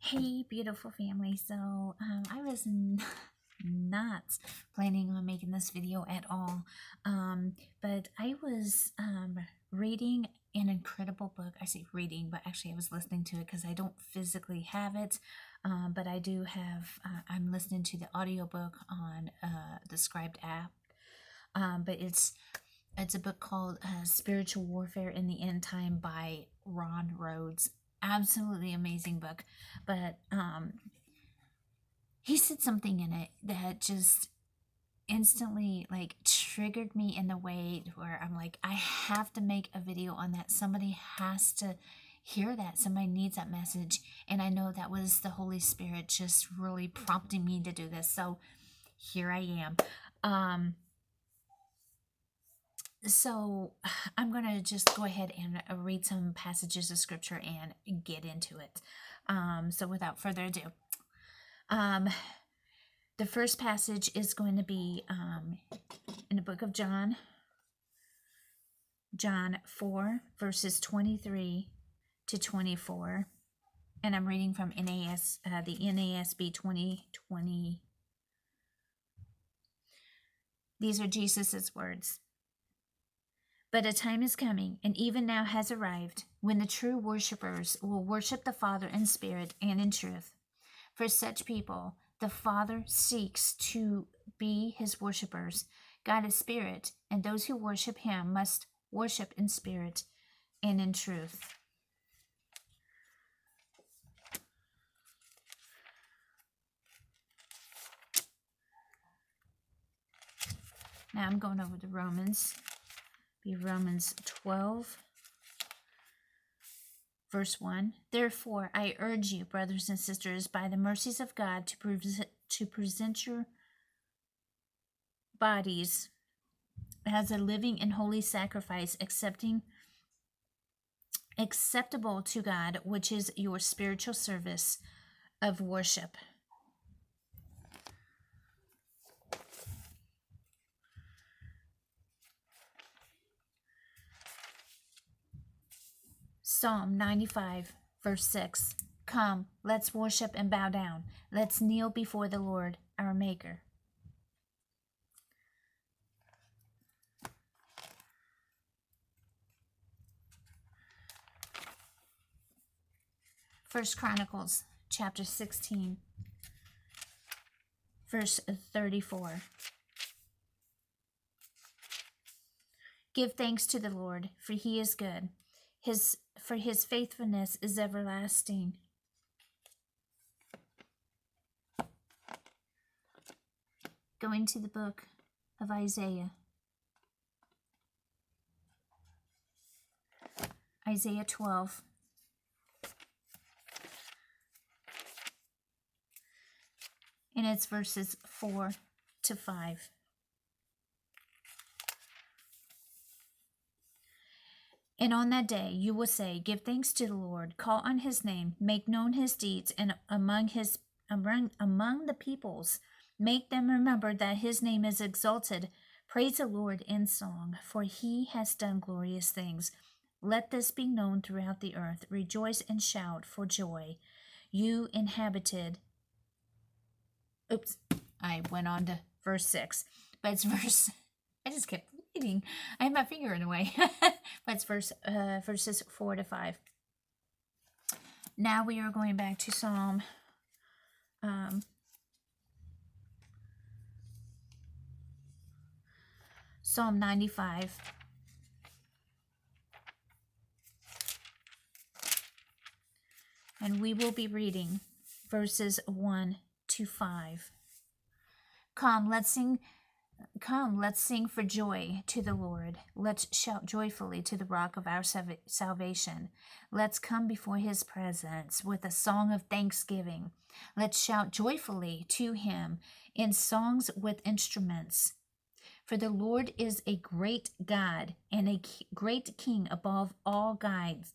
Hey, beautiful family. So, I was not planning on making this video at all, but I was reading an incredible book. I say reading, but actually I was listening to it because I don't physically have it, but I do have, I'm listening to the audiobook on the Scribed app, but it's a book called Spiritual Warfare in the End Time by Ron Rhodes. Absolutely amazing book. But he said something in it that just instantly like triggered me in the way where I'm like, I have to make a video on that. Somebody has to hear that. Somebody needs that message. And I know that was the Holy Spirit just really prompting me to do this. So here I am. So I'm going to just go ahead and read some passages of scripture and get into it. So without further ado, the first passage is going to be in the book of John 4, verses 23 to 24. And I'm reading from the NASB 2020. These are Jesus's words. But a time is coming, and even now has arrived, when the true worshipers will worship the Father in spirit and in truth. For such people, the Father seeks to be his worshipers. God is spirit, and those who worship him must worship in spirit and in truth. Now I'm going over to Romans. Be Romans 12, verse 1. Therefore, I urge you, brothers and sisters, by the mercies of God, to present your bodies as a living and holy sacrifice, acceptable to God, which is your spiritual service of worship. Psalm 95, verse 6. Come, let's worship and bow down. Let's kneel before the Lord, our Maker. First Chronicles, chapter 16, verse 34. Give thanks to the Lord, for he is good. For his faithfulness is everlasting. Going to the book of Isaiah. Isaiah 12. And it's verses 4 to 5. And on that day you will say, give thanks to the Lord, call on his name, make known his deeds, and among the peoples, make them remember that his name is exalted. Praise the Lord in song, for he has done glorious things. Let this be known throughout the earth. Rejoice and shout for joy, you inhabited. Oops, I went on to verse 6, but it's I just kept reading. I had my finger in the way. But it's verses 4 to 5. Now we are going back to Psalm 95. And we will be reading verses 1 to 5. Come, let's sing for joy to the Lord. Let's shout joyfully to the rock of our salvation. Let's come before his presence with a song of thanksgiving. Let's shout joyfully to him in songs with instruments. For the Lord is a great God and a great King above all gods,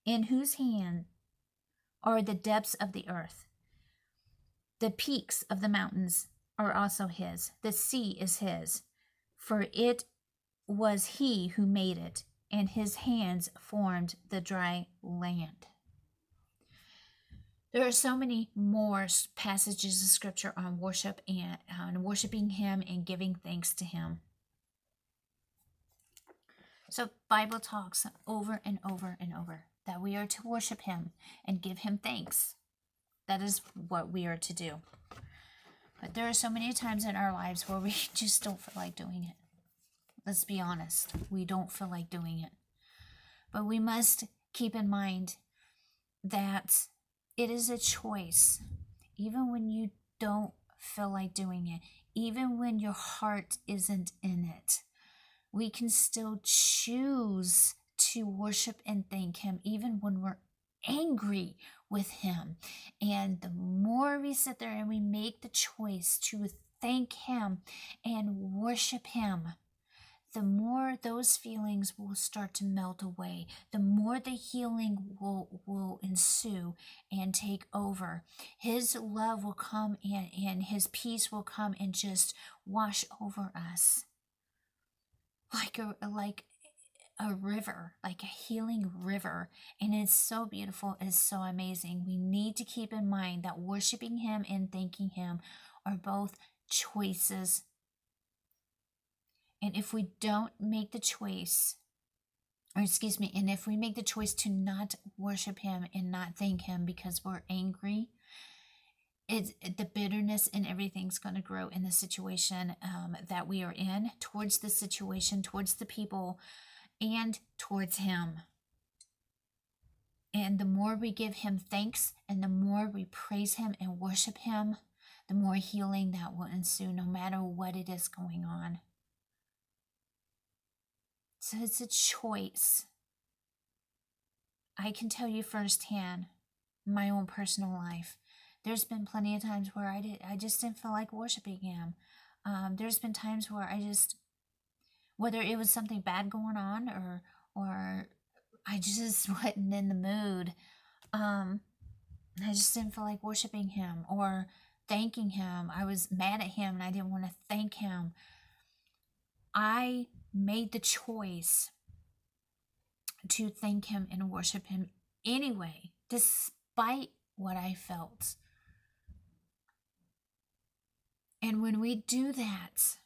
in whose hand are the depths of the earth. The peaks of the mountains are also his. The sea is his, for it was he who made it, and his hands formed the dry land. There are so many more passages of scripture on worship and on worshiping Him and giving thanks to Him. So Bible talks over and over and over that we are to worship Him and give Him thanks. That is what we are to do. But there are so many times in our lives where we just don't feel like doing it. Let's be honest. We don't feel like doing it. But we must keep in mind that it is a choice. Even when you don't feel like doing it, even when your heart isn't in it, we can still choose to worship and thank Him even when we're angry with Him. And the more we sit there and we make the choice to thank Him and worship Him, the more those feelings will start to melt away, the more the healing will ensue and take over. His love will come and His peace will come and just wash over us like a river, like a healing river. And it's so beautiful. It's so amazing. We need to keep in mind that worshiping Him and thanking Him are both choices. And if we don't make the choice, and if we make the choice to not worship Him and not thank Him because we're angry, the bitterness and everything's going to grow in the situation that we are in, towards the situation, towards the people, and towards Him. And the more we give Him thanks and the more we praise Him and worship Him, the more healing that will ensue no matter what it is going on. So it's a choice. I can tell you firsthand, my own personal life, there's been plenty of times where I just didn't feel like worshiping Him. There's been times where whether it was something bad going on or I just wasn't in the mood, I just didn't feel like worshiping Him or thanking Him. I was mad at Him and I didn't want to thank Him. I made the choice to thank Him and worship Him anyway, despite what I felt. And when we do that,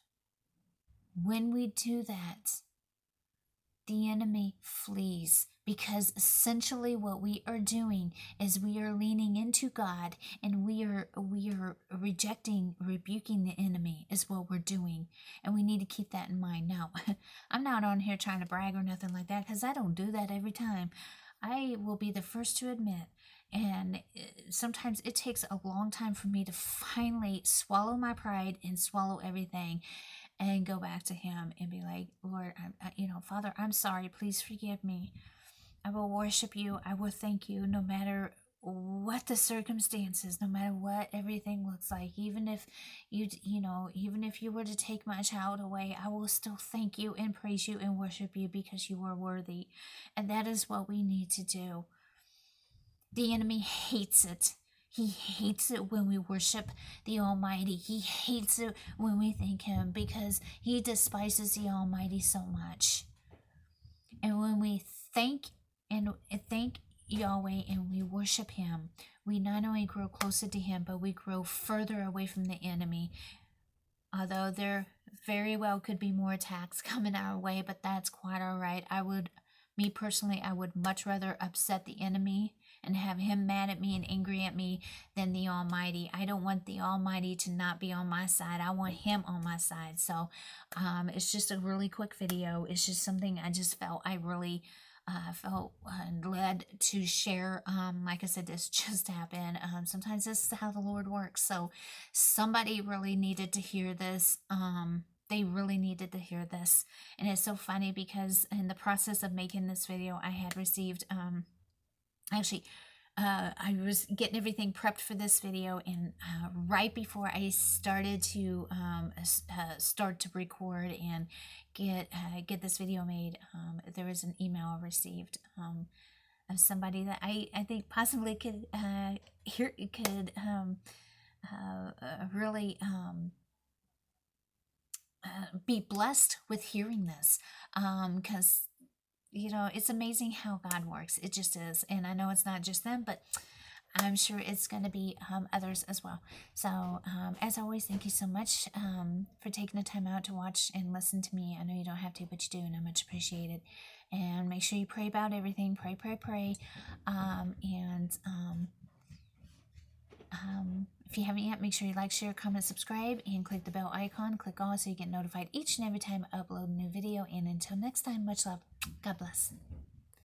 the enemy flees, because essentially what we are doing is we are leaning into God and we are rebuking the enemy is what we're doing. And we need to keep that in mind. Now, I'm not on here trying to brag or nothing like that, because I don't do that every time. I will be the first to admit, and sometimes it takes a long time for me to finally swallow my pride and swallow everything and go back to Him and be like, Lord, Father, I'm sorry. Please forgive me. I will worship You. I will thank You no matter what the circumstances, no matter what everything looks like. Even if even if You were to take my child away, I will still thank You and praise You and worship You because You are worthy. And that is what we need to do. The enemy hates it. He hates it when we worship the Almighty. He hates it when we thank Him, because he despises the Almighty so much. And when we thank Yahweh and we worship Him, we not only grow closer to Him, but we grow further away from the enemy. Although there very well could be more attacks coming our way, but that's quite all right. I would much rather upset the enemy and have him mad at me and angry at me than the Almighty. I don't want the Almighty to not be on my side. I want Him on my side. So it's just a really quick video. It's just something I just felt I really felt led to share. Like I said, this just happened. Sometimes this is how the Lord works. So somebody really needed to hear this. They really needed to hear this. And it's so funny because in the process of making this video, I had received, I was getting everything prepped for this video, and right before I started to start to record and get this video made, there was an email I received of somebody that I think possibly could really be blessed with hearing this, because it's amazing how God works. It just is. And I know it's not just them, but I'm sure it's going to be others as well. So, as always, thank you so much for taking the time out to watch and listen to me. I know you don't have to, but you do, and I much appreciate it. And make sure you pray about everything. Pray, pray, pray. If you haven't yet, make sure you like, share, comment, subscribe, and click the bell icon. Click all so you get notified each and every time I upload a new video. And until next time, much love. God bless.